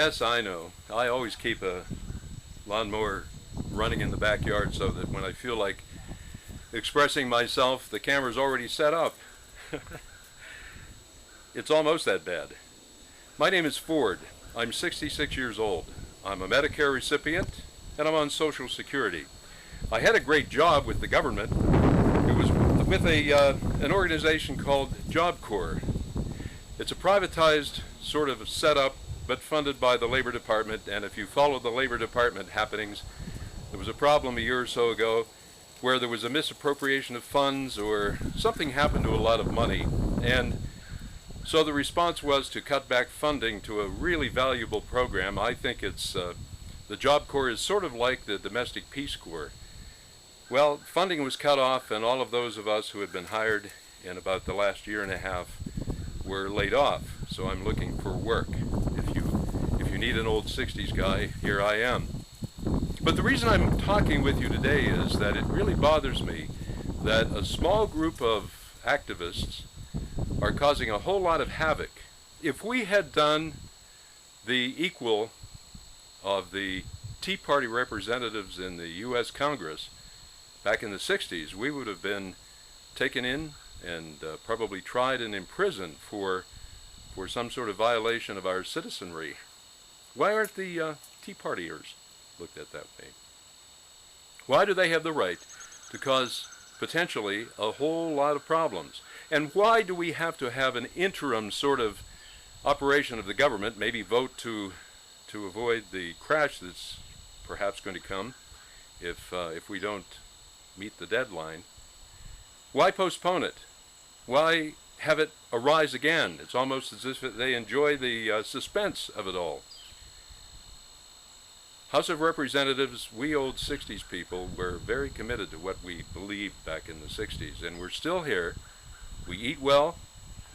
Yes, I know. I always keep a lawnmower running in the backyard so that when I feel like expressing myself, the camera's already set up. It's almost that bad. My name is Ford. I'm 66 years old. I'm a Medicare recipient, and I'm on Social Security. I had a great job with the government. It was with an organization called Job Corps. It's a privatized sort of setup, but funded by the Labor Department. And if you follow the Labor Department happenings, there was a problem a year or so ago where there was a misappropriation of funds or something happened to a lot of money. And so the response was to cut back funding to a really valuable program. I think it's the Job Corps is sort of like the Domestic Peace Corps. Well, funding was cut off, and all of those of us who had been hired in about the last year and a half were laid off. So I'm looking for work. If you need an old 60s guy, here I am. But the reason I'm talking with you today is that it really bothers me that a small group of activists are causing a whole lot of havoc. If we had done the equal of the Tea Party representatives in the U.S. Congress back in the 60s, we would have been taken in and probably tried and imprisoned for some sort of violation of our citizenry. Why aren't the Tea Partiers looked at that way? Why do they have the right to cause potentially a whole lot of problems? And why do we have to have an interim sort of operation of the government, maybe vote to avoid the crash that's perhaps going to come if we don't meet the deadline? Why postpone it? Why have it arise again? It's almost as if they enjoy the suspense of it all. House of Representatives, we old 60s people were very committed to what we believed back in the 60s, and we're still here. We eat well,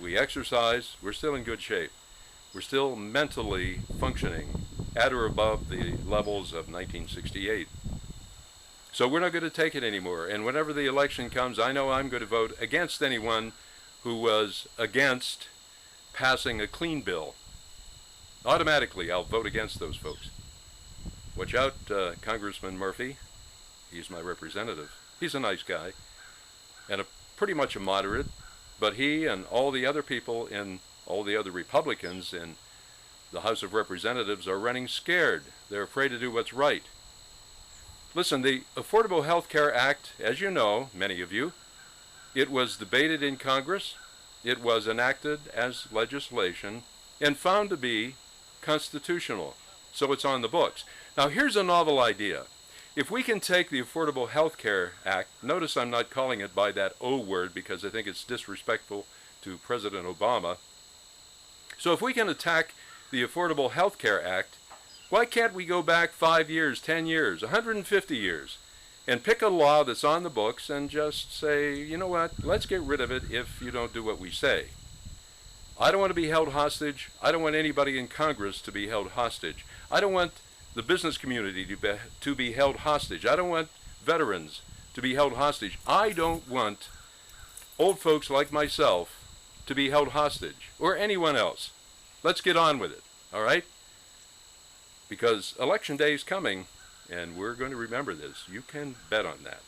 we exercise, we're still in good shape. We're still mentally functioning at or above the levels of 1968. So we're not going to take it anymore. And whenever the election comes, I know I'm going to vote against anyone who was against passing a clean bill. Automatically, I'll vote against those folks. Watch out, Congressman Murphy. He's my representative. He's a nice guy and pretty much a moderate, but he and all the other people in all the other Republicans in the House of Representatives are running scared. They're afraid to do what's right. Listen, the Affordable Health Care Act, as you know, many of you, it was debated in Congress, it was enacted as legislation, and found to be constitutional. So it's on the books. Now here's a novel idea. If we can take the Affordable Health Care Act, notice I'm not calling it by that O word because I think it's disrespectful to President Obama. So if we can attack the Affordable Health Care Act, why can't we go back 5 years, 10 years, 150 years, and pick a law that's on the books and just say, you know what, let's get rid of it if you don't do what we say. I don't want to be held hostage. I don't want anybody in Congress to be held hostage. I don't want the business community to be held hostage. I don't want veterans to be held hostage. I don't want old folks like myself to be held hostage, or anyone else. Let's get on with it, all right? Because Election Day is coming, and we're going to remember this. You can bet on that.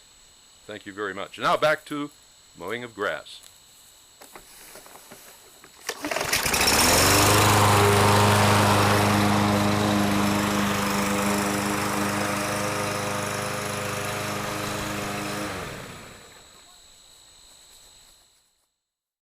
Thank you very much. Now back to mowing of grass.